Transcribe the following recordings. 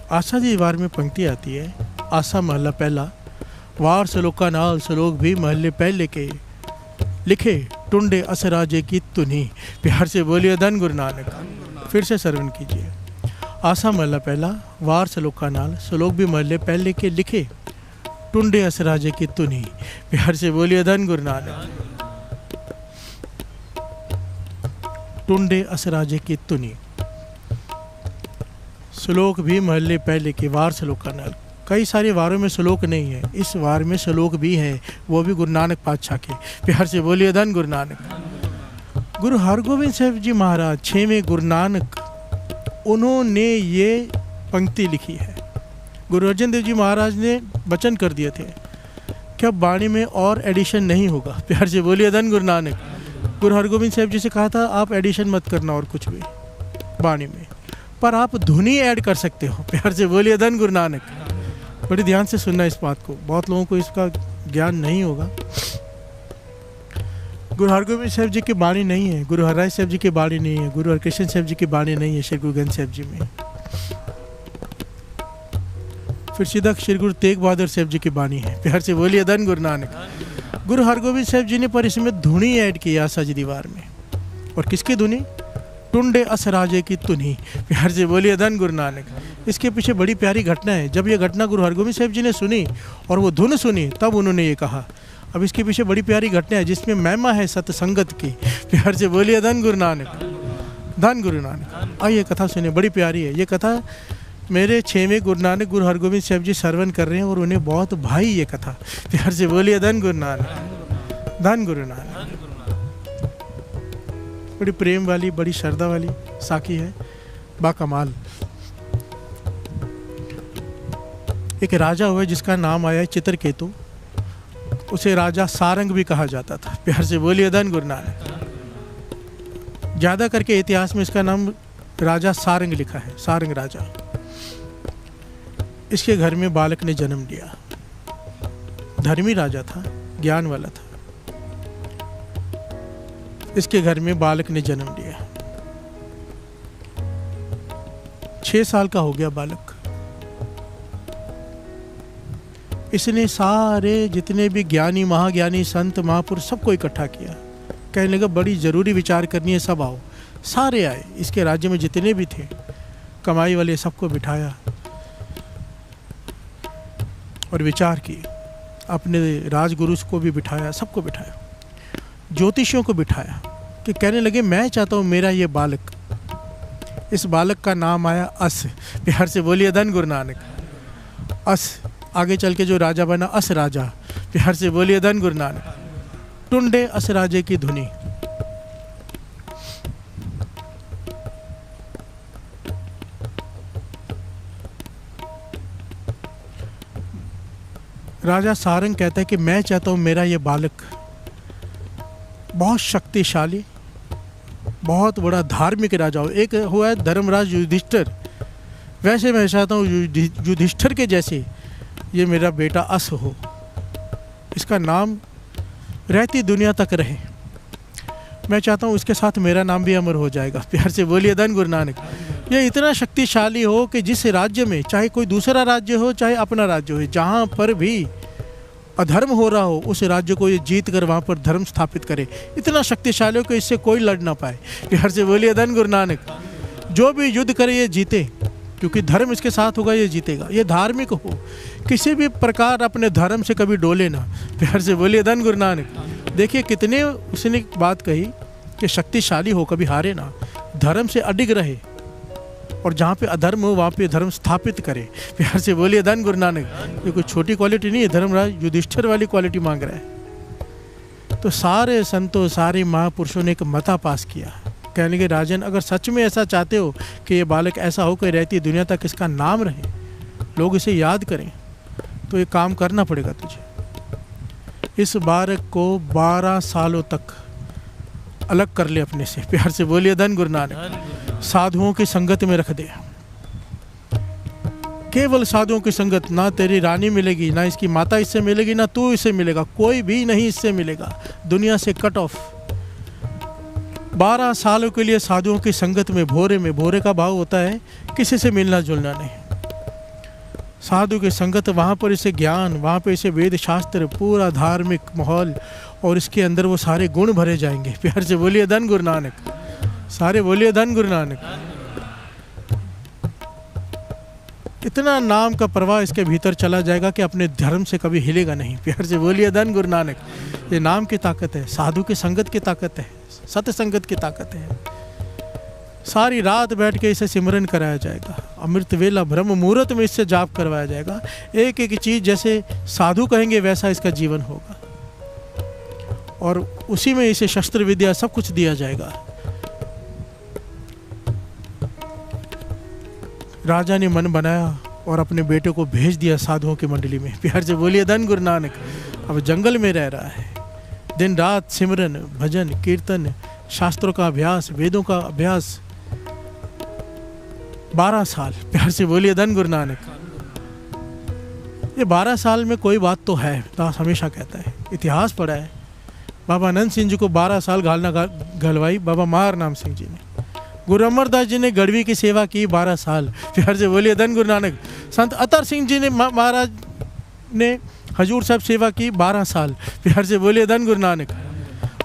आशा जी वार में पंक्ति आती है, आशा महला पहला, वार सलोका नाल सलोक भी महले पहले के, लिखे टुंडे असराजे की तुनी। प्यार से बोलिए धन गुरु नानक। फिर से श्रवण कीजिए। आशा महला पहला, वार सलोका नाल सलोक भी महले पहले के, लिखे टुंडे असराजे की तुनी। प्यार से बोलिए धन गुरु नानक। टुंडे असराजे की तुनी। श्लोक भी महल्ले पहले के, वार सलोका नाल। कई सारे वारों में श्लोक नहीं है, इस वार में श्लोक भी है, वो भी गुरु नानक पातशाह के। प्यार से बोलिए धन गुरु नानक। गुरु हरगोविंद साहब जी महाराज 6वें गुरु नानक, उन्होंने ये पंक्ति लिखी है। गुरु अर्जन देव जी महाराज ने वचन कर दिए थे कि अब वाणी में और एडिशन नहीं होगा। प्यार से बोलिए धन गुरु नानक। गुरु हरगोविंद साहब जी से कहा था आप एडिशन मत करना और कुछ भी वाणी में, पर आप धुनी ऐड कर सकते हो। प्यार से बोलिए धन गुरु नानक। बड़ी ध्यान से सुनना इस बात को, बहुत लोगों को इसका ज्ञान नहीं होगा। गुरु हरगोविंद साहब जी की वाणी नहीं है, गुरु हरराय साहब जी की वाणी नहीं है, गुरु हरकृष्ण साहब जी की वाणी नहीं है श्री गुरु ग्रंथ साहब जी में। फिर सीधा श्री गुरु तेग बहादुर साहब जी की वाणी है। प्यार से बोलिए धन गुरु नानक। गुरु हरगोविंद साहब जी ने पर इसमें धुनी ऐड की आशा जी दीवार में। और किसकी धुनी? टुंडे असराजे की तुनी। प्यार से बोलिए धन गुरु नानक। इसके पीछे बड़ी प्यारी घटना है। जब ये घटना गुरु हरगोविंद साहब जी ने सुनी और वो धुन सुनी, तब उन्होंने ये कहा। अब इसके पीछे बड़ी प्यारी घटना है जिसमें महिमा है सत्संगत की। प्यार से बोलिए धन गुरु नानक। धन गुरु नानक। आइए कथा सुनिए, बड़ी प्यारी है ये कथा। मेरे 6वें गुरु नानक गुरु हरगोविंद साहब जी श्रवण कर रहे हैं और उन्हें बहुत भाई ये कथा। प्यार से बोलिए धन गुरु नानक। धन गुरु नानक। बड़ी प्रेम वाली, बड़ी श्रद्धा वाली साखी है, बाकमाल। एक राजा हुआ जिसका नाम आया है चित्रकेतु। उसे राजा सारंग भी कहा जाता था। प्यार से बोलिए धन गुरु नानक। ज्यादा करके इतिहास में इसका नाम राजा सारंग लिखा है, सारंग राजा। इसके घर में बालक ने जन्म लिया। धर्मी राजा था, ज्ञान वाला था। इसके घर में बालक ने जन्म लिया। 6 साल का हो गया बालक। इसने सारे जितने भी ज्ञानी, महाज्ञानी, संत, महापुरुष सबको इकट्ठा किया। कहने लगा बड़ी जरूरी विचार करनी है, सब आओ। सारे आए, इसके राज्य में जितने भी थे कमाई वाले, सबको बिठाया और विचार की। अपने राजगुरु को भी बिठाया, सबको बिठाया, ज्योतिषियों को बिठाया कि कहने लगे मैं चाहता हूँ मेरा ये बालक, इस बालक का नाम आया अस। प्यार से बोलिए धन गुरु नानक। अस, आगे चल के जो राजा बना अस राजा। प्यार से बोलिए धन गुरु नानक। टुंडे अस राजे की धुनी। राजा सारंग कहता है कि मैं चाहता हूँ मेरा ये बालक बहुत शक्तिशाली, बहुत बड़ा धार्मिक राजा हो। एक हुआ है धर्मराज युधिष्ठिर, वैसे मैं चाहता हूँ युधिष्ठिर के जैसे ये मेरा बेटा अस हो। इसका नाम रहती दुनिया तक रहे। मैं चाहता हूँ इसके साथ मेरा नाम भी अमर हो जाएगा। प्यार से बोलिए धन गुरु नानक। ये इतना शक्तिशाली हो कि जिस राज्य में, चाहे कोई दूसरा राज्य हो चाहे अपना राज्य हो, जहाँ पर भी अधर्म हो रहा हो उस राज्य को ये जीत कर वहाँ पर धर्म स्थापित करे। इतना शक्तिशाली हो कि इससे कोई लड़ ना पाए। प्यार से बोलिए धन गुरु नानक। जो भी युद्ध करे ये जीते, क्योंकि धर्म इसके साथ होगा, ये जीतेगा। ये धार्मिक हो, किसी भी प्रकार अपने धर्म से कभी डोले ना। प्यार से बोलिए धन गुरु नानक। देखिए कितने उसने बात कही कि शक्तिशाली हो, कभी हारे ना, धर्म से अडिग रहे और जहाँ पे अधर्म हो वहाँ पे धर्म स्थापित करे। प्यार से बोलिए धन गुरु नानक। ये कोई छोटी क्वालिटी नहीं है, धर्मराज युधिष्ठिर वाली क्वालिटी मांग रहा है। तो सारे संतों, सारे महापुरुषों ने एक मता पास किया। कहने लगे राजन, अगर सच में ऐसा चाहते हो कि ये बालक ऐसा हो कि रहती दुनिया तक इसका नाम रहे, लोग इसे याद करें, तो ये काम करना पड़ेगा तुझे। इस बालक को 12 सालों तक अलग कर ले अपने से। प्यार से बोलिए धन गुरु नानक। साधुओं की संगत में रख दे, केवल साधुओं की संगत। ना तेरी रानी मिलेगी, ना इसकी माता इससे मिलेगी, ना तू इससे मिलेगा, कोई भी नहीं इससे मिलेगा, दुनिया से कट ऑफ। 12 सालों के लिए साधुओं की संगत में, भोरे में, भोरे का भाव होता है किसी से मिलना जुलना नहीं। साधु की संगत, वहाँ पर इसे ज्ञान, वहाँ पर इसे वेद शास्त्र, पूरा धार्मिक माहौल, और इसके अंदर वो सारे गुण भरे जाएंगे। प्यार से बोलिए धन गुरु नानक, सारे बोलिए धन गुरु नानक। इतना नाम का प्रवाह इसके भीतर चला जाएगा कि अपने धर्म से कभी हिलेगा नहीं। प्यार से बोलिए धन गुरु नानक। ये नाम की ताकत है, साधु की संगत की ताकत है, सत्य संगत की ताकत है। सारी रात बैठ के इसे सिमरन कराया जाएगा, अमृत वेला ब्रह्म मुहूर्त में इससे जाप करवाया जाएगा। एक एक चीज़ जैसे साधु कहेंगे वैसा इसका जीवन होगा, और उसी में इसे शस्त्र विद्या सब कुछ दिया जाएगा। राजा ने मन बनाया और अपने बेटे को भेज दिया साधुओं की मंडली में। प्यार से बोलिए धन गुरु नानक। अब जंगल में रह रहा है, दिन रात सिमरन, भजन, कीर्तन, शास्त्रों का अभ्यास, वेदों का अभ्यास, 12 साल। प्यार से बोलिए धन गुरु नानक। ये 12 साल में कोई बात तो है, दास हमेशा कहता है, इतिहास पढ़ा है। बाबा आनंद सिंह जी को 12 साल घालना घलवाई बाबा मार नाम सिंह जी ने। गुरु अमरदास जी ने गढ़वी की सेवा की 12 साल। प्यार से बोलिए धन गुरु नानक। संत अतर सिंह जी ने महाराज ने हजूर साहब सेवा की 12 साल। प्यार से बोलिए धन गुरु नानक।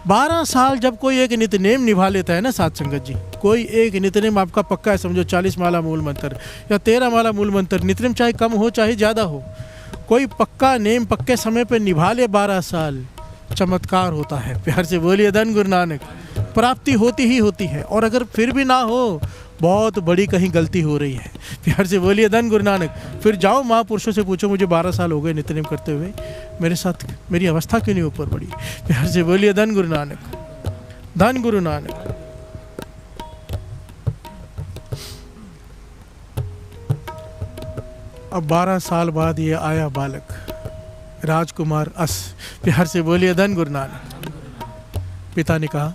12 साल जब कोई एक नित्यनेम निभा लेता है ना साथ संगत जी, कोई एक नित्यनेम आपका पक्का है, समझो 40 माला मूल मंत्र या 13 माला मूल मंत्र, नित्यनेम चाहे कम हो चाहे ज़्यादा हो, कोई पक्का नेम पक्के समय पर निभा ले 12 साल, चमत्कार होता है। प्यार से बोलिए धन गुरु नानक। प्राप्ति होती ही होती है, और अगर फिर भी ना हो, बहुत बड़ी कहीं गलती हो रही है। प्यार से बोलिए धन गुरु नानक। फिर जाओ महापुरुषों से पूछो, मुझे 12 साल हो गए नित्यनेम करते हुए, मेरे साथ मेरी अवस्था क्यों नहीं ऊपर बढ़ी। प्यार से बोलिए धन गुरु नानक, धन गुरु नानक। अब 12 साल बाद ये आया बालक, राजकुमार अस। प्यार से बोलिए धन गुरु नानक। पिता ने कहा,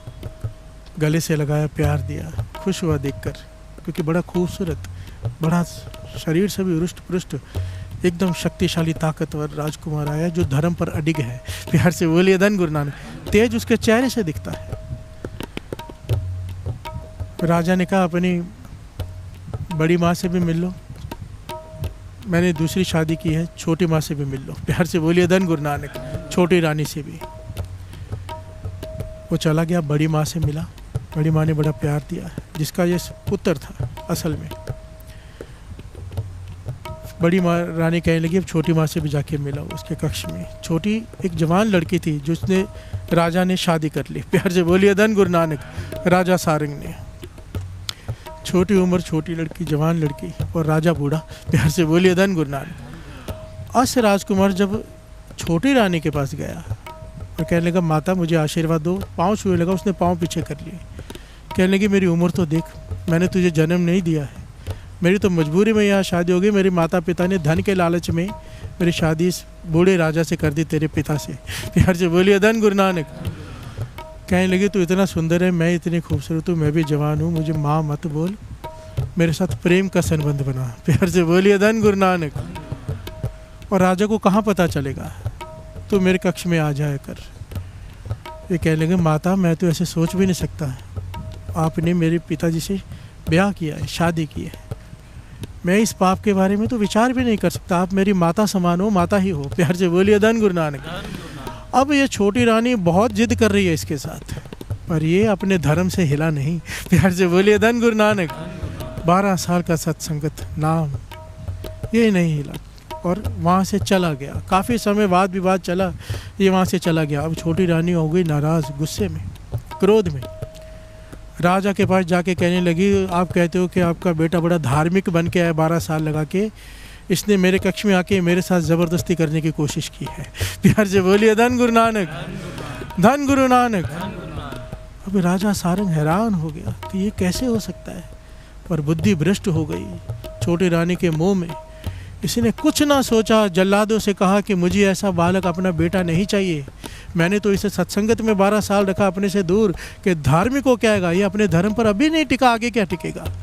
गले से लगाया, प्यार दिया, खुश हुआ देखकर, क्योंकि बड़ा खूबसूरत, बड़ा शरीर से भी रुष्ट पुष्ट, एकदम शक्तिशाली ताकतवर राजकुमार आया जो धर्म पर अडिग है। प्यार से बोलिए धन गुरु नानक। तेज उसके चेहरे से दिखता है। राजा ने कहा, अपनी बड़ी माँ से भी मिल लो, मैंने दूसरी शादी की है, छोटी माँ से भी मिल लो। प्यार से बोलिए धन गुरु नानक। छोटी रानी से भी। वो चला गया, बड़ी माँ से मिला, बड़ी माँ ने बड़ा प्यार दिया, जिसका ये पुत्र था असल में। बड़ी माँ रानी कहने लगी, अब छोटी माँ से भी जाके मिला उसके कक्ष में। छोटी एक जवान लड़की थी जिसने राजा ने शादी कर ली। प्यार से बोलिए धन गुरु नानक। राजा सारंग ने, छोटी उम्र, छोटी लड़की, जवान लड़की, और राजा बूढ़ा। प्यार से बोलिए धन गुरु नानक। अस राजकुमार जब छोटी रानी के पास गया और कहने लगा, माता मुझे आशीर्वाद दो, पाँव छूने लगा, उसने पाँव पीछे कर लिए। कहने लगी, मेरी उम्र तो देख, मैंने तुझे जन्म नहीं दिया है, मेरी तो मजबूरी में यहाँ शादी हो गई। मेरे माता पिता ने धन के लालच में मेरी शादी इस बूढ़े राजा से कर दी, तेरे पिता से। प्यार से बोलिए धन गुरु नानक। कहने लगी, तू इतना सुंदर है, मैं इतनी खूबसूरत हूँ, मैं भी जवान हूँ, मुझे माँ मत बोल, मेरे साथ प्रेम का संबंध बना। प्यार से बोलिए धन गुरु नानक। और राजा को कहाँ पता चलेगा, तू मेरे कक्ष में आ जाया कर। ये कहने लगे, माता मैं तो ऐसे सोच भी नहीं सकता, आपने मेरे पिताजी से ब्याह किया है, शादी की है, मैं इस पाप के बारे में तो विचार भी नहीं कर सकता, आप मेरी माता समान हो, माता ही हो। प्यार से बोलिए धन गुरु नानक। अब ये छोटी रानी बहुत जिद कर रही है इसके साथ, पर ये अपने धर्म से हिला नहीं। प्यार से बोलिए धन गुरु नानक। 12 साल का सत्संगत नाम, ये नहीं हिला, और वहाँ से चला गया। काफ़ी समय बाद विवाद चला, ये वहाँ से चला गया। अब छोटी रानी हो गई नाराज़, गुस्से में, क्रोध में। राजा के पास जाके कहने लगी, आप कहते हो कि आपका बेटा बड़ा धार्मिक बन के आया, 12 साल लगा के, इसने मेरे कक्ष में आके मेरे साथ ज़बरदस्ती करने की कोशिश की है। प्यार से बोलिए धन गुरु नानक, धन गुरु नानक। अभी राजा सारंग हैरान हो गया कि ये कैसे हो सकता है, पर बुद्धि भ्रष्ट हो गई छोटी रानी के मुंह में। इसने कुछ ना सोचा, जल्लादों से कहा कि मुझे ऐसा बालक अपना बेटा नहीं चाहिए, मैंने तो इसे सत्संगत में 12 साल रखा अपने से दूर, कि धार्मिक को क्या है, ये अपने धर्म पर अभी नहीं टिका, आगे क्या टिकेगा।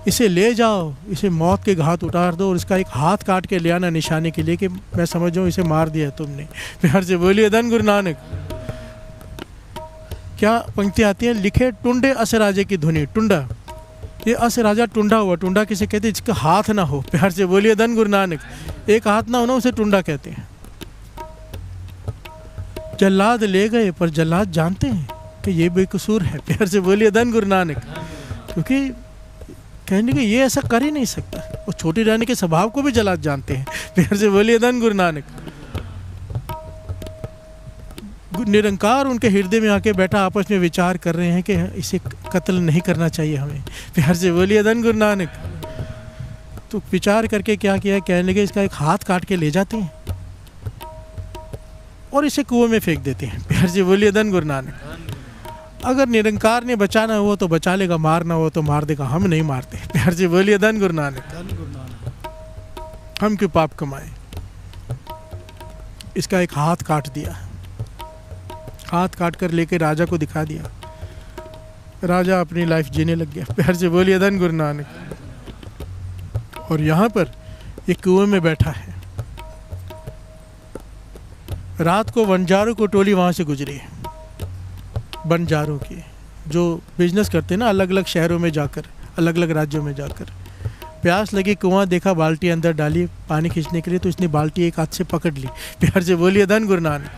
इसे ले जाओ, इसे मौत के घाट उतार दो, और इसका एक हाथ काट के ले आना निशाने के लिए कि मैं समझ जाऊँ इसे मार दिया तुमने। प्यार से बोलिए धन गुरु नानक। क्या पंक्ति आती है, लिखे टुंडे असराजे की धुनी। टुंडा ये अस राजा टुंडा हुआ। टुंडा किसे कहते हैं? जिसका हाथ ना हो। प्यार से बोलिए धन गुरु नानक। एक हाथ ना हो ना, उसे टुंडा कहते हैं। जल्लाद ले गए, पर जल्लाद जानते हैं कि ये बेकसूर है। प्यार से बोलिए धन गुरु नानक। क्योंकि कहने के ये ऐसा कर ही नहीं सकता। और छोटी रानी के स्वभाव को भी जल्लाद जानते हैं। प्यार से बोलिए धन गुरु नानक। निरंकार उनके हृदय में आके बैठा, आपस में विचार कर रहे हैं कि इसे कत्ल नहीं करना चाहिए हमें। प्यार से बोलिए धन गुरु नानक। तो विचार करके क्या किया, कहने लगे इसका एक हाथ काट के ले जाते हैं और इसे कुएं में फेंक देते हैं। प्यार से बोलिए धन गुरु नानक। अगर निरंकार ने बचाना हुआ तो बचा लेगा, मारना हुआ तो मार देगा, हम नहीं मारते। प्यार से बोलिए धन गुरु नानक। हम क्यों पाप कमाए। इसका एक हाथ काट दिया, हाथ काट कर लेके राजा को दिखा दिया। राजा अपनी लाइफ जीने लग गया। प्यार से बोलिए धन गुरु नानक। और यहाँ पर ये कुएं में बैठा है। रात को बंजारों को टोली वहाँ से गुजरी, बंजारों की जो बिजनेस करते हैं ना, अलग अलग शहरों में जाकर, अलग अलग राज्यों में जाकर। प्यास लगी, कुआं देखा, बाल्टी अंदर डाली पानी खींचने के लिए, तो इसने बाल्टी एक हाथ से पकड़ ली। प्यार से बोलिए धन गुरु नानक।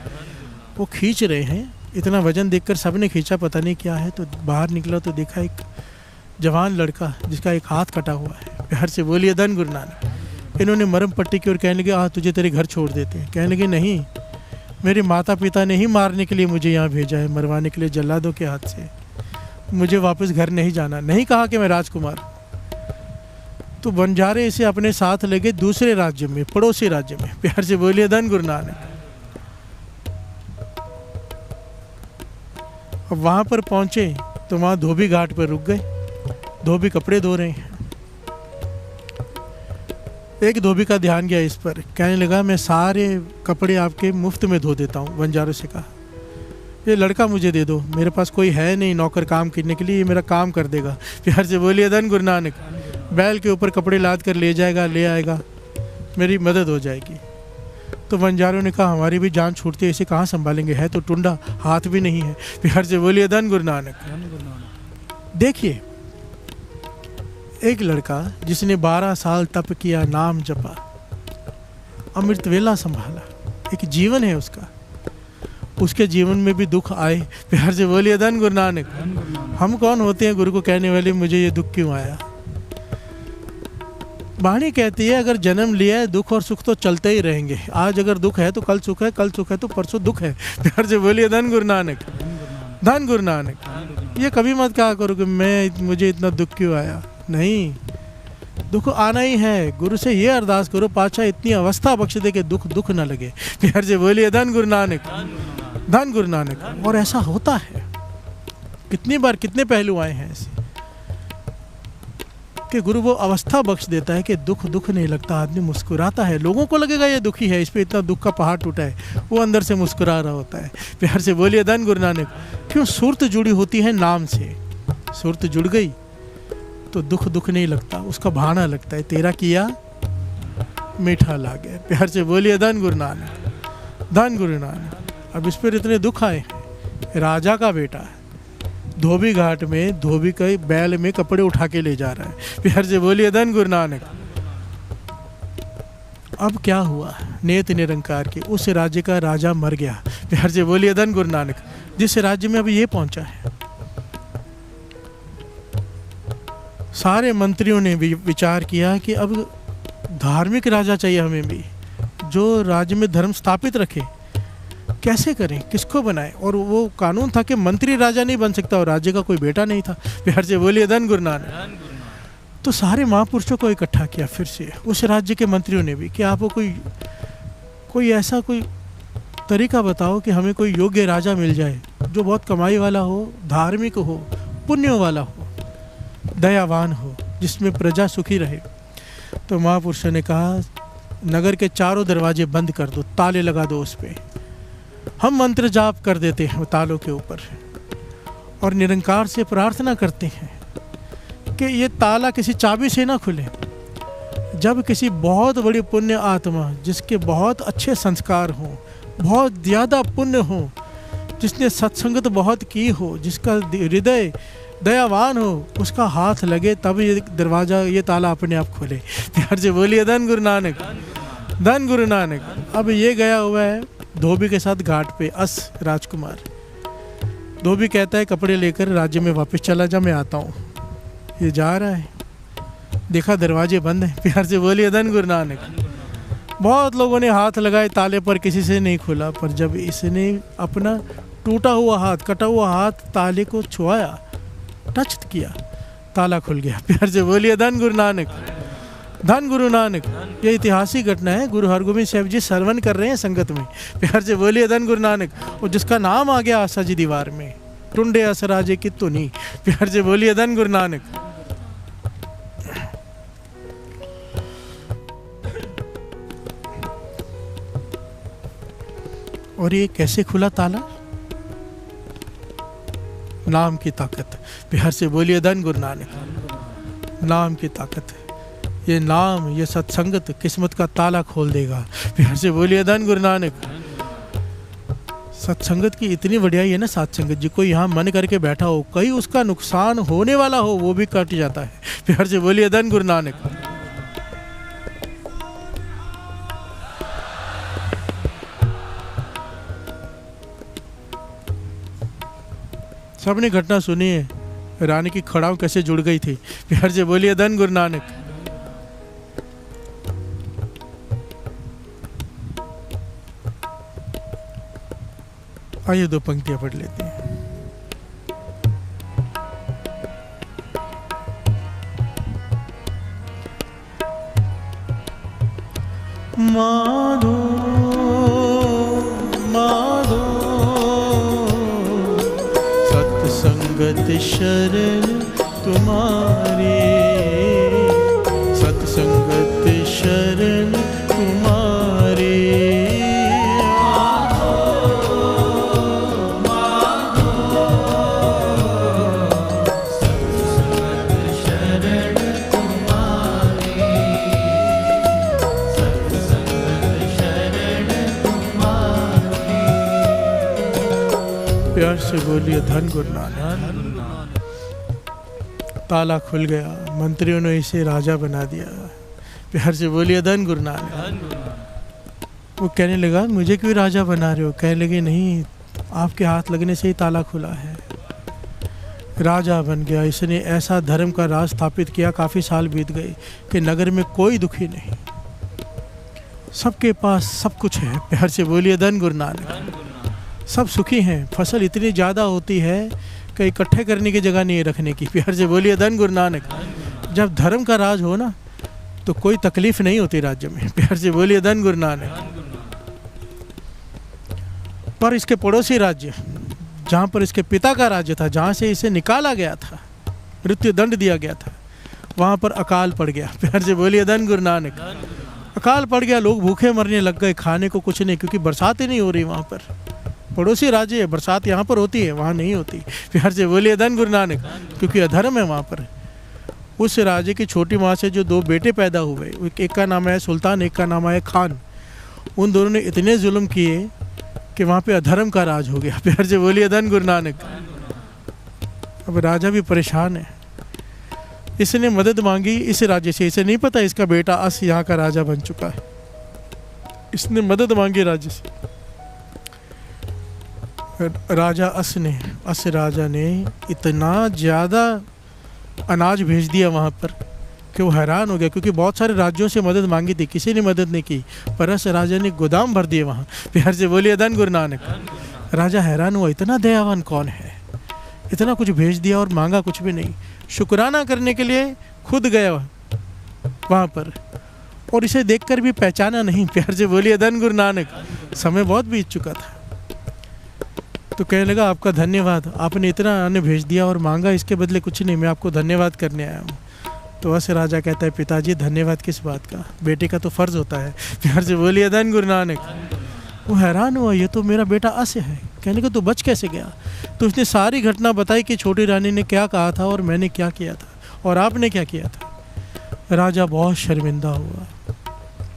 वो खींच रहे हैं, इतना वजन देखकर सबने खींचा, पता नहीं क्या है। तो बाहर निकला तो देखा एक जवान लड़का जिसका एक हाथ कटा हुआ है। प्यार से बोलिए धन गुरु नानक। इन्होंने मरम पट्टी की और कहने लगे तुझे तेरे घर छोड़ देते हैं। कहने लगे नहीं, मेरे माता पिता ने ही मारने के लिए मुझे यहाँ भेजा है, मरवाने के लिए जल्लादों के हाथ से। मुझे वापस घर नहीं जाना। नहीं कहा कि मैं राजकुमार। तो बंजारे इसे अपने साथ ले गए दूसरे राज्य में, पड़ोसी राज्य में। प्यार से बोलिए धन गुरु नानक। अब वहाँ पर पहुँचे तो वहाँ धोबी घाट पर रुक गए। धोबी कपड़े धो रहे हैं। एक धोबी का ध्यान गया इस पर, कहने लगा मैं सारे कपड़े आपके मुफ्त में धो देता हूँ। बंजारों से कहा ये लड़का मुझे दे दो, मेरे पास कोई है नहीं नौकर काम करने के लिए, ये मेरा काम कर देगा। प्यार से बोलिए धन गुरु नानक। बैल के ऊपर कपड़े लाद कर ले जाएगा, ले आएगा, मेरी मदद हो जाएगी। तो बंजारों ने कहा हमारी भी जान छूटती है, इसे कहाँ संभालेंगे, है तो टुंडा, हाथ भी नहीं है। प्यार से बोलिए धन गुरु नानक। देखिए एक लड़का जिसने 12 साल तप किया, नाम जपा, अमृत वेला संभाला, एक जीवन है उसका, उसके जीवन में भी दुख आए। प्यार से बोलिए धन गुरु नानक। हम कौन होते हैं गुरु को कहने वाले मुझे ये दुख क्यों आया। वाणी कहती है अगर जन्म लिया है दुख और सुख तो चलते ही रहेंगे। आज अगर दुख है तो कल सुख है, कल सुख है तो परसों दुख है। प्यार से बोलिए धन गुरु नानक। धन गुरु नानक। ये कभी मत कहा करो कि मुझे इतना दुख क्यों आया। नहीं, दुख आना ही है। गुरु से ये अरदास करो पातशाह इतनी अवस्था बख्श दे कि दुख दुख ना लगे। प्यार से बोलिए धन गुरु नानक। धन गुरु नानक। और ऐसा होता है, कितनी बार कितने पहलू आए हैं ऐसे कि गुरु वो अवस्था बख्श देता है कि दुख दुख नहीं लगता, आदमी मुस्कुराता है। लोगों को लगेगा ये दुखी है, इस पे इतना दुख का पहाड़ टूटा है, वो अंदर से मुस्कुरा रहा होता है। प्यार से बोलिए धन गुरु नानक। क्यों? सुरत जुड़ी होती है नाम से। सुरत जुड़ गई तो दुख दुख नहीं लगता, उसका भाना लगता है, तेरा किया मीठा लागे। प्यार से बोलिए धन गुरु नानक। धन गुरु नानक। अब इस पर इतने दुख आए हैं। राजा का बेटा है, धोबी घाट में धोबी के बैल में कपड़े उठा के ले जा रहा है। प्यार से बोलिए धन गुरु नानक। अब क्या हुआ, नेत निरंकार के उस राज्य का राजा मर गया। प्यार से बोलिए धन गुरु नानक। जिस राज्य में अभी ये पहुंचा है, सारे मंत्रियों ने भी विचार किया कि अब धार्मिक राजा चाहिए हमें भी, जो राज्य में धर्म स्थापित रखे। कैसे करें, किसको बनाए। और वो कानून था कि मंत्री राजा नहीं बन सकता और राज्य का कोई बेटा नहीं था। प्यार से बोलिए धन गुरु नानक। तो सारे महापुरुषों को इकट्ठा किया फिर से उस राज्य के मंत्रियों ने भी कि आपको कोई ऐसा कोई तरीका बताओ कि हमें कोई योग्य राजा मिल जाए जो बहुत कमाई वाला हो, धार्मिक हो, पुण्य वाला हो, दयावान हो, जिसमें प्रजा सुखी रहे। तो महापुरुषों ने कहा नगर के चारों दरवाजे बंद कर दो, ताले लगा दो उस पर, हम मंत्र जाप कर देते हैं तालों के ऊपर और निरंकार से प्रार्थना करते हैं कि ये ताला किसी चाबी से ना खुले। जब किसी बहुत बड़ी पुण्य आत्मा जिसके बहुत अच्छे संस्कार हों, बहुत ज़्यादा पुण्य हो, जिसने सत्संगत बहुत की हो, जिसका हृदय दयावान हो, उसका हाथ लगे तब ये दरवाज़ा, ये ताला अपने आप खोले। प्यार से बोलिए धन गुरु नानक, धन गुरु नानक। अब ये गया हुआ है धोबी के साथ घाट पे, अस राजकुमार। धोबी कहता है कपड़े लेकर राज्य में वापस चला जा, मैं आता हूँ। ये जा रहा है, देखा दरवाजे बंद हैं। प्यार से बोलिए धन गुरु नानक। बहुत लोगों ने हाथ लगाए ताले पर, किसी से नहीं खुला। पर जब इसने अपना टूटा हुआ हाथ, कटा हुआ हाथ ताले को छुआया, टच किया, ताला खुल गया। प्यार से बोलिए धन गुरु नानक, धन गुरु नानक। ये ऐतिहासिक घटना है, गुरु हरगोबिंद साहब जी श्रवण कर रहे हैं संगत में। प्यार से बोलिए धन गुरु नानक। और जिसका नाम आ गया आशा जी दीवार में, टुंडे असराजे की तो नहीं। प्यार से बोलिए धन गुरु नानक। और ये कैसे खुला ताला? नाम की ताकत। प्यार से बोलिए धन गुरु नानक। नाम की ताकत, ये नाम, ये सत्संगत किस्मत का ताला खोल देगा। प्यार से बोलिए धन गुरु नानक। सत्संगत की इतनी बढ़ियाई है ना, सत्संगत जी। कोई यहाँ मन करके बैठा हो, कहीं उसका नुकसान होने वाला हो, वो भी कट जाता है। प्यार से बोलिए धन गुरु नानक। सबने घटना सुनी है, रानी की खड़ाऊ कैसे जुड़ गई थी। प्यार से बोलिए धन गुरु नानक। आइए दो पंक्तियां पढ़ लेते हैं। माधो माधो सत्संगत शरण तुम्हारी, सत्संगत शरण तुम्हारी। प्यार से बोलिए धन गुरु नानक। ताला खुल गया, मंत्रियों ने इसे राजा बना दिया। प्यार से बोलिए धन गुरु नानक। वो कहने लगा मुझे क्यों राजा बना रहे हो? कहने लगे नहीं, आपके हाथ लगने से ही ताला खुला है। राजा बन गया। इसने ऐसा धर्म का राज स्थापित किया, काफ़ी साल बीत गए कि नगर में कोई दुखी नहीं, सबके पास सब कुछ है। प्यार से बोलिए धन गुरु नानक। सब सुखी हैं। फसल इतनी ज़्यादा होती है कि इकट्ठे करने की जगह नहीं है रखने की। प्यार से बोलिए धन गुरु नानक। जब धर्म का राज हो ना, तो कोई तकलीफ नहीं होती राज्य में। प्यार से बोलिए धन गुरु नानक। पर इसके पड़ोसी राज्य, जहाँ पर इसके पिता का राज्य था, जहाँ से इसे निकाला गया था, मृत्यु दंड दिया गया था, वहाँ पर अकाल पड़ गया। प्यार से बोलिए धन गुरु नानक। अकाल पड़ गया, लोग भूखे मरने लग गए, खाने को कुछ नहीं, क्योंकि बरसात ही नहीं हो रही वहाँ पर। पड़ोसी राज्य है, बरसात यहाँ पर होती है, वहाँ नहीं होती। प्यार से बोलिए धन गुरु नानक, क्योंकि अधर्म है वहाँ पर। उस राज्य की छोटी माँ से जो दो बेटे पैदा हुए, एक का नाम है सुल्तान, एक का नाम है खान। उन दोनों ने इतने जुल्म किए कि वहाँ पे अधर्म का राज हो गया। प्यार से बोलिए धन गुरु नानक। अब राजा भी परेशान है। इसने मदद मांगी इस राज्य से, इसे नहीं पता इसका बेटा अस यहाँ का राजा बन चुका है। इसने मदद मांगी राज्य से। राजा अस राजा ने इतना ज़्यादा अनाज भेज दिया वहाँ पर कि वो हैरान हो गया, क्योंकि बहुत सारे राज्यों से मदद मांगी थी, किसी ने मदद नहीं की। पर अस राजा ने गोदाम भर दिए वहाँ। प्यार से बोलिए धन गुरु नानक। राजा हैरान हुआ, इतना दयावान कौन है, इतना कुछ भेज दिया और मांगा कुछ भी नहीं। शुक्राना करने के लिए खुद गया वहाँ पर, और इसे देखकर भी पहचाना नहीं। प्यार से बोलिए धन गुरु नानक। समय बहुत बीत चुका था। तो कहने लगा आपका धन्यवाद, आपने इतना अन्न भेज दिया और मांगा इसके बदले कुछ नहीं, मैं आपको धन्यवाद करने आया हूँ। तो अस राजा कहता है पिताजी धन्यवाद किस बात का, बेटे का तो फ़र्ज़ होता है। प्यार से बोलिए धन गुरु नानक। वो हैरान हुआ, ये तो मेरा बेटा अस है। कहने को तो बच कैसे गया? तो उसने सारी घटना बताई कि छोटी रानी ने क्या कहा था और मैंने क्या किया था और आपने क्या किया था। राजा बहुत शर्मिंदा हुआ।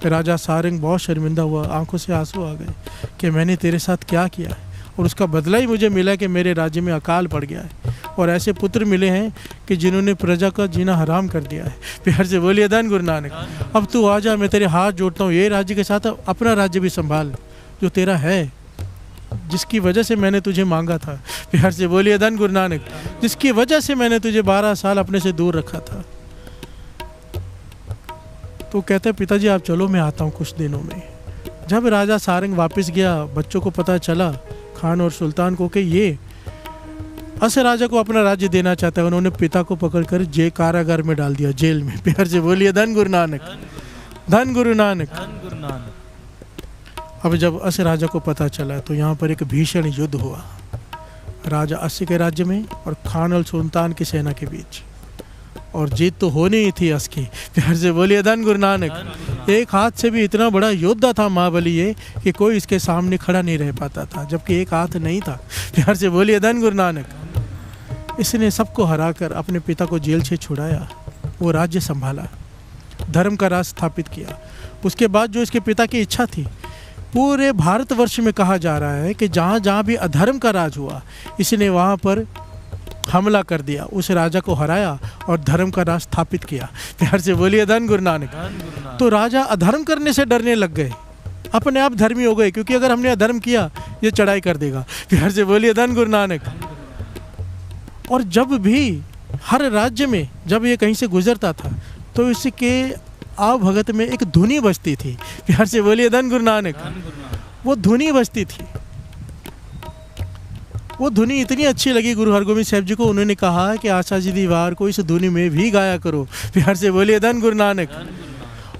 राजा सारंग बहुत शर्मिंदा हुआ, आंखों से आंसू आ गए कि मैंने तेरे साथ क्या किया है, और उसका बदला ही मुझे मिला कि मेरे राज्य में अकाल पड़ गया है। और ऐसे पुत्र मिले हैं कि जिन्होंने प्रजा का जीना हराम कर दिया है। प्यार से बोलिए धन गुरु नानक। अब तू आ जा, मैं तेरे हाथ जोड़ता हूँ, ये राज्य के साथ अपना राज्य भी संभाल जो तेरा है, जिसकी वजह से मैंने तुझे मांगा था। प्यार से बोलिए धन गुरु नानक। जिसकी वजह से मैंने तुझे 12 साल अपने से दूर रखा था। तो कहते हैं पिताजी आप चलो, मैं आता हूँ कुछ दिनों में। जब राजा सारंग वापस गया, बच्चों को पता चला, खान और सुल्तान को, कि ये अस राजा को अपना राज्य देना चाहता है। उन्होंने पिता को पकड़कर कारागार में डाल दिया, जेल में। प्यार से बोलिए धन गुरु नानक, धन गुरु नानक। अब जब अस राजा को पता चला तो यहाँ पर एक भीषण युद्ध हुआ राजा अस के राज्य में और खान और सुल्तान की सेना के बीच, और जीत तो होनी ही थी अस की। प्यार से बोलिए धन गुरु नानक। एक हाथ से भी इतना बड़ा योद्धा था महाबली ये कि कोई इसके सामने खड़ा नहीं रह पाता था, जबकि एक हाथ नहीं था। प्यार से बोलिए धन गुरु नानक। इसने सबको हराकर अपने पिता को जेल से छुड़ाया, वो राज्य संभाला, धर्म का राज स्थापित किया। उसके बाद जो इसके पिता की इच्छा थी, पूरे भारतवर्ष में कहा जा रहा है कि जहाँ जहाँ भी अधर्म का राज हुआ, इसने वहाँ पर हमला कर दिया, उस राजा को हराया और धर्म का राज स्थापित किया। प्यार से बोलिए धन गुरु नानक। तो राजा अधर्म करने से डरने लग गए, अपने आप धर्मी हो गए, क्योंकि अगर हमने अधर्म किया ये चढ़ाई कर देगा। प्यार से बोलिए धन गुरु नानक। और जब भी हर राज्य में जब ये कहीं से गुजरता था तो इसके भगत में एक धुनी बजती थी। प्यार से बोलिए धन गुरु नानक। वो धुनी बजती थी, वो धुनी इतनी अच्छी लगी गुरु हरगोबिंद साहब जी को, उन्होंने कहा कि आशा जी दीवार को इस धुनी में भी गाया करो। प्यार से बोलिए धन गुरु नानक।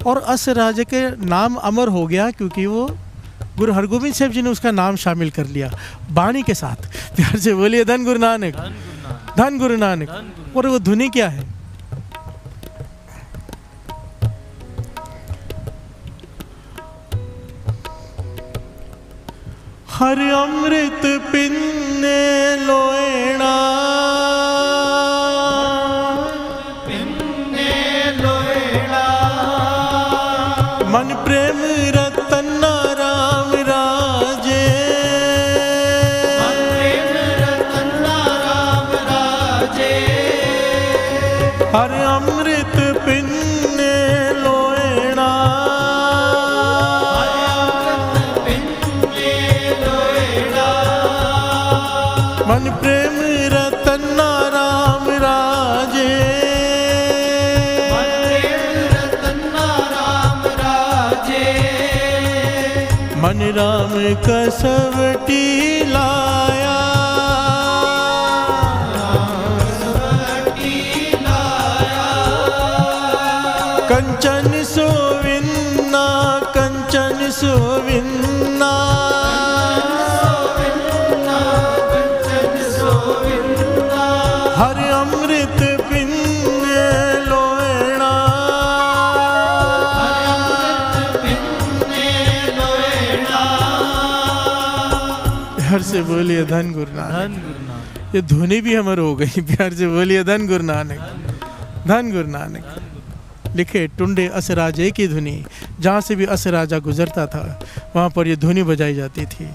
और अस राजा के नाम अमर हो गया, क्योंकि वो गुरु हरगोबिंद साहब जी ने उसका नाम शामिल कर लिया बाणी के साथ। प्यार से बोलिए धन गुरु नानक, धन गुरु नानक। और वो धुनी क्या है? हर अमृत पिन्ने लोएणा, पिन्ने लोएणा, मन प्रेम रतन राम राजे, मन प्रेम रतन राम राजे। हर अमृत पिन्ने लोएणा, मन प्रेम रतन राम राजे, मन प्रेम रतन राम राजे। मन राम कसवटी लाया, कसवटी लाया। कंचन सोविन्ना, कंचन सोविन्ना, हर अमृत पिन्ने लोएणा, हर अमृत पिन्ने लोएणा। प्यार से बोलिए धन गुरु नानक। ये धुनी भी अमर हो गई। प्यार से बोलिए धन गुरु नानक, धन गुरु नानक। लिखे टुंडे अस राजे की धुनी, जहाँ से भी अस राजा गुजरता था वहाँ पर ये धुनी बजाई जाती थी।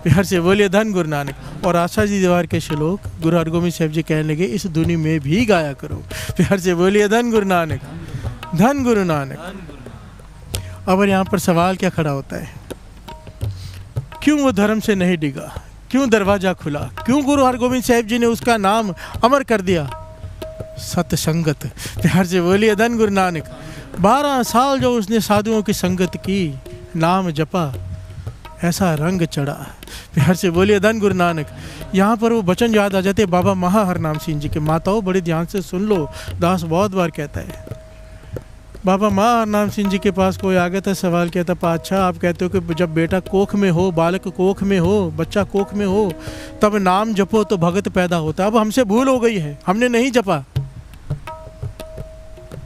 प्यार से बोलिए धन गुरु नानक। और आशा जी दीवार के श्लोक गुरु हरगोबिंद साहब जी कहने लगे इस धुनी में भी गाया करो। प्यार से बोलिए धन गुरु नानक, धन गुरु नानक। अब यहाँ पर सवाल क्या खड़ा होता है, क्यों वो धर्म से नहीं डिगा, क्यों दरवाजा खुला, क्यों गुरु हरगोबिंद साहब जी ने उसका नाम अमर कर दिया? सत्संगत। प्यार से बोलिए धन गुरु नानक। 12 साल जो उसने साधुओं की संगत की, नाम जपा, ऐसा रंग चढ़ा। प्यार से बोलिए धन गुरु नानक। यहाँ पर वो वचन याद आ जाते बाबा महाहरनाम सिंह जी के। माताओं बड़े ध्यान से सुन लो, दास बहुत बार कहता है। बाबा महाहरनाम सिंह जी के पास कोई आ गया था, सवाल किया था, पातशाह आप कहते हो कि जब बेटा कोख में हो, बालक कोख में हो, बच्चा कोख में हो, तब नाम जपो तो भगत पैदा होता। अब हमसे भूल हो गई है, हमने नहीं जपा,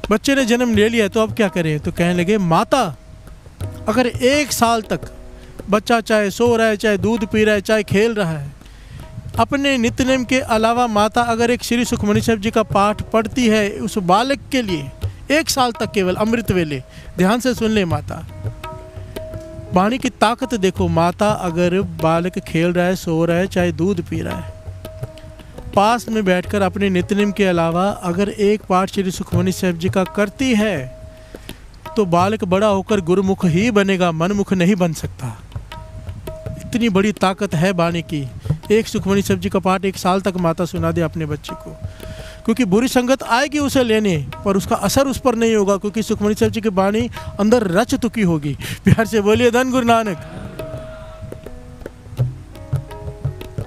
बच्चे ने जन्म ले लिया, तो अब क्या करें? तो कहने लगे माता अगर 1 साल तक बच्चा चाहे सो रहा है, चाहे दूध पी रहा है, चाहे खेल रहा है, अपने नित्यनेम के अलावा माता अगर एक श्री सुखमनी साहब जी का पाठ पढ़ती है उस बालक के लिए 1 साल तक केवल अमृत वेले, ध्यान से सुन ले माता, वाणी की ताकत देखो। माता अगर बालक खेल रहा है, सो रहा है, चाहे दूध पी रहा है, पास में बैठकर अपने नित्यनेम के अलावा अगर एक पाठ श्री सुखमनी साहिब जी का करती है तो बालक बड़ा होकर गुरुमुख ही बनेगा, मनमुख नहीं बन सकता। इतनी बड़ी ताकत है बाणी की। एक सुखमनी साहिब जी का पाठ 1 साल तक माता सुना दे अपने बच्चे को, क्योंकि बुरी संगत आएगी उसे लेने पर उसका असर उस पर नहीं होगा, क्योंकि सुखमनी साहिब जी की बाणी अंदर रच चुकी होगी। प्यार से बोलिए धन गुरु नानक।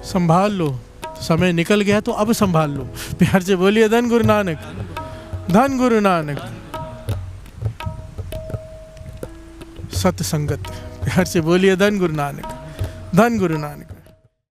संभाल लो, समय निकल गया तो अब संभाल लो। प्यार से बोलिए धन गुरु नानक, धन गुरु नानक। सत्संगत, प्यार से बोलिए धन गुरु नानक, धन गुरु नानक।